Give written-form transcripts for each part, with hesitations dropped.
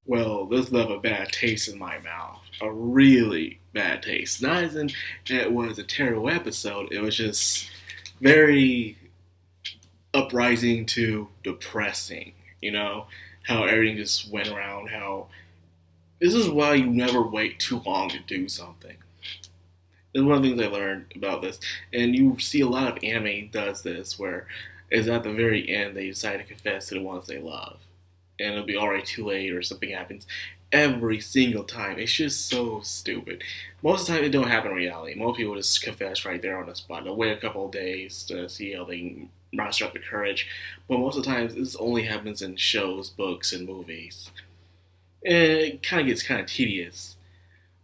Well, this left a bad taste in my mouth. A really bad taste. Not as in it was a terrible episode, it was just very uprising to depressing. You know, how everything just went around, how this is why you never wait too long to do something. This is one of the things I learned about this. And you see a lot of anime does this, where is at the very end they decide to confess to the ones they love. And it'll be already too late or something happens every single time. It's just so stupid. Most of the time it don't happen in reality. Most people just confess right there on the spot. They'll wait a couple of days to see how they can muster up the courage. But most of the time this only happens in shows, books, and movies. And it kind of gets kind of tedious.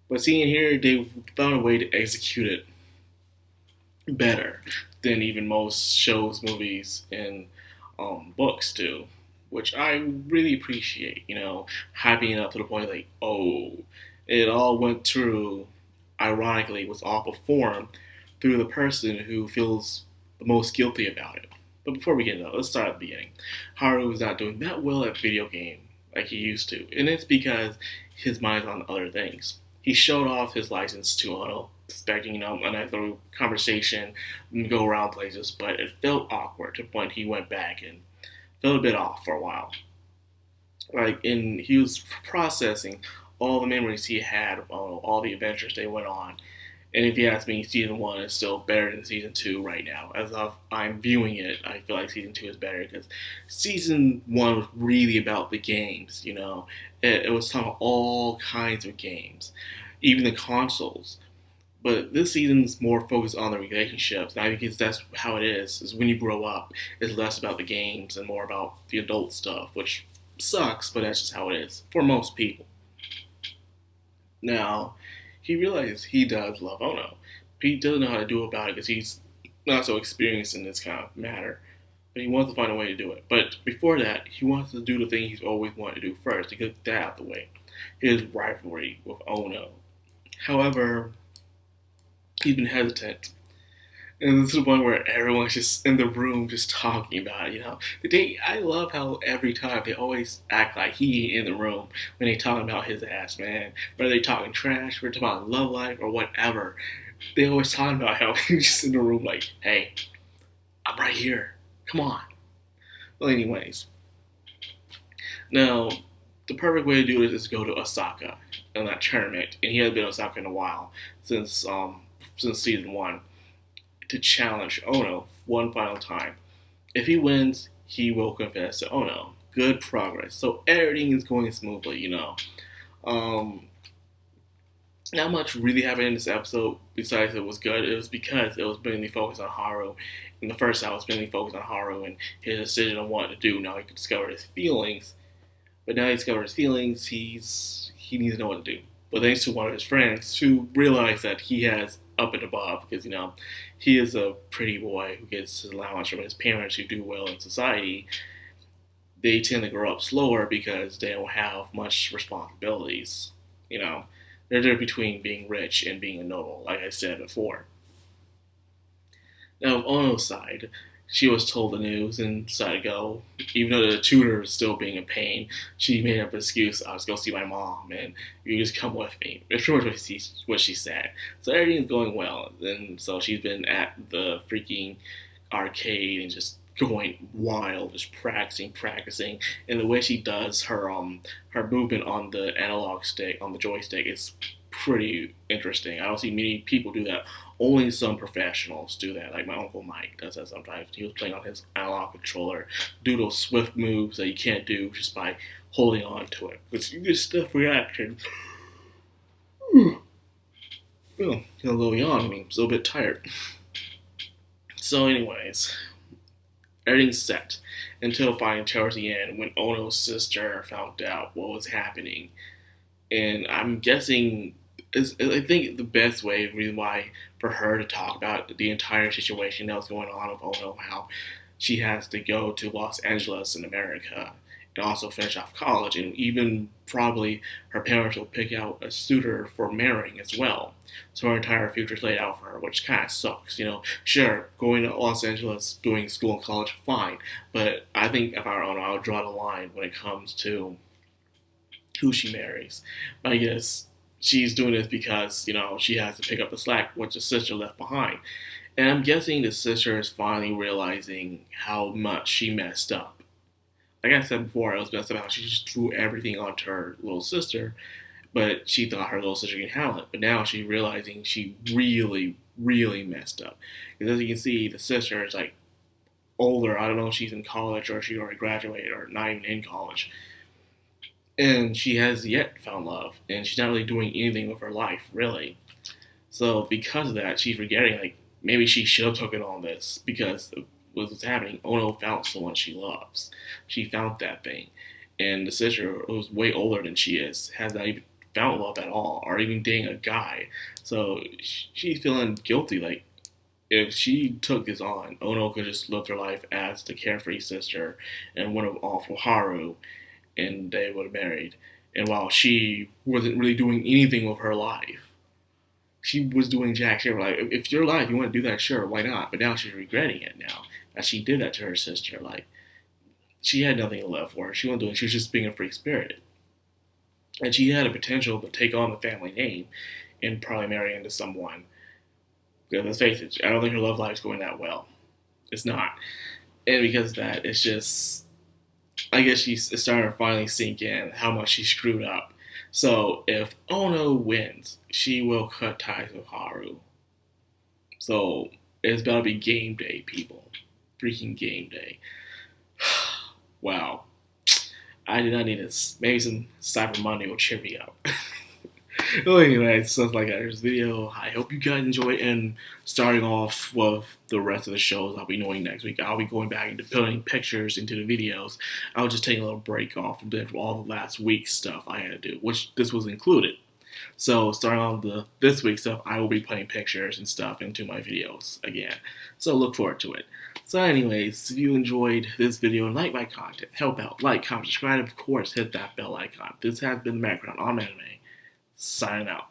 But seeing here, they found a way to execute it better than even most shows, movies, and books do, which I really appreciate. Hyping it up to the point like, oh, it all went through. Ironically, was all performed through the person who feels the most guilty about it. But before we get into that, let's start at the beginning. Haru is not doing that well at video game like he used to, and it's because his mind's on other things. He showed off his license to Ono, expecting a nice little conversation and go around places, but it felt awkward to the point he went back and felt a bit off for a while. And he was processing all the memories he had of Ono, all the adventures they went on. And if you ask me, season one is still better than season two right now. As I'm viewing it, I feel like season two is better because season one was really about the games. It was talking about all kinds of games, even the consoles. But this season's more focused on the relationships. And I think that's how it is. Is when you grow up, it's less about the games and more about the adult stuff, which sucks, but that's just how it is for most people. Now, he realizes he does love Ono. He doesn't know how to do about it because he's not so experienced in this kind of matter. But he wants to find a way to do it. But before that, he wants to do the thing he's always wanted to do first to get that out of the way. His rivalry with Ono. However, he's been hesitant. And this is the point where everyone's just in the room just talking about it, I love how every time they always act like he ain't in the room when they talking about his ass, man. Whether they talking trash, whether they talking about love life or whatever. They always talking about how he's just in the room like, hey, I'm right here. Come on. Well, anyways. Now, the perfect way to do this is to go to Osaka in that tournament. And he hasn't been to Osaka in a while, since season one, to challenge Ono one final time. If he wins, he will confess to Ono. Good progress. So everything is going smoothly. Um, Not much really happened in this episode besides it was good. It was because it was mainly focused on Haru. In the first half, it was mainly focused on Haru and his decision on what to do. Now he could discover his feelings. But now he discovered his feelings, he needs to know what to do. But thanks to one of his friends who realized that he has up and above because he is a pretty boy who gets his allowance from his parents who do well in society. They tend to grow up slower because they don't have much responsibilities. They're there between being rich and being a noble, like I said before. Now, on Ono's side, she was told the news and decided to go. Even though the tutor is still being a pain, she made up an excuse. I was going to see my mom, and you just come with me. It's pretty much what she said. So everything's going well. And so she's been at the freaking arcade and just going wild, just practicing. And the way she does her movement on the analog stick, on the joystick, is pretty interesting. I don't see many people do that. Only some professionals do that. Like my uncle Mike does that sometimes. He was playing on his analog controller, do those swift moves that you can't do just by holding on to it. Because you get stiff reaction. Well, a little yawn. I mean, I'm still a bit tired. So, anyways, everything's set until finally towards the end when Ono's sister found out what was happening. And I'm guessing, I think the best way, reason why for her to talk about the entire situation that was going on with Ono, how she has to go to Los Angeles in America and also finish off college, and even probably her parents will pick out a suitor for marrying as well. So her entire future's laid out for her, which kind of sucks. Sure, going to Los Angeles, doing school and college, fine. But I think if I were Ono, I would draw the line when it comes to who she marries. I guess she's doing this because, she has to pick up the slack what the sister left behind. And I'm guessing the sister is finally realizing how much she messed up. Like I said before, it was messed up how she just threw everything onto her little sister, but she thought her little sister could handle it. But now she's realizing she really, really messed up. Because as you can see, the sister is like older. I don't know if she's in college or she already graduated or not even in college. And she has yet found love. And she's not really doing anything with her life, really. So because of that, she's regretting, like, maybe she should have taken on this because of what was happening. Ono found someone she loves. She found that thing. And the sister, who's way older than she is, has not even found love at all, or even dating a guy. So she's feeling guilty. Like, if she took this on, Ono could just live her life as the carefree sister and went off with Haru, and they would have married. And while she wasn't really doing anything with her life, she was doing jack shit. Like, if your life, you want to do that, sure, why not? But now she's regretting it now that she did that to her sister. Like, she had nothing to live for. She wasn't doing. She was just being a free spirit, and she had a potential to take on the family name and probably marry into someone. Because let's face it, I don't think her love life's going that well. It's not, and because of that, it's just, I guess she's starting to finally sink in how much she screwed up. So if Ono wins, she will cut ties with Haru. So it's about to be game day, people. Freaking game day. Wow. I did not need this. Maybe some Cyber Monday will cheer me up. Well, anyway, stuff like that. Here's the video. I hope you guys enjoy it. And starting off with the rest of the shows I'll be doing next week. I'll be going back into putting pictures into the videos. I'll just take a little break off of all the last week's stuff I had to do, which this was included. So starting on this week's stuff, I will be putting pictures and stuff into my videos again. So look forward to it. So anyways, if you enjoyed this video and like my content, help out, like, comment, subscribe, and of course hit that bell icon. This has been the Madcrownxox on Anime. Signing out.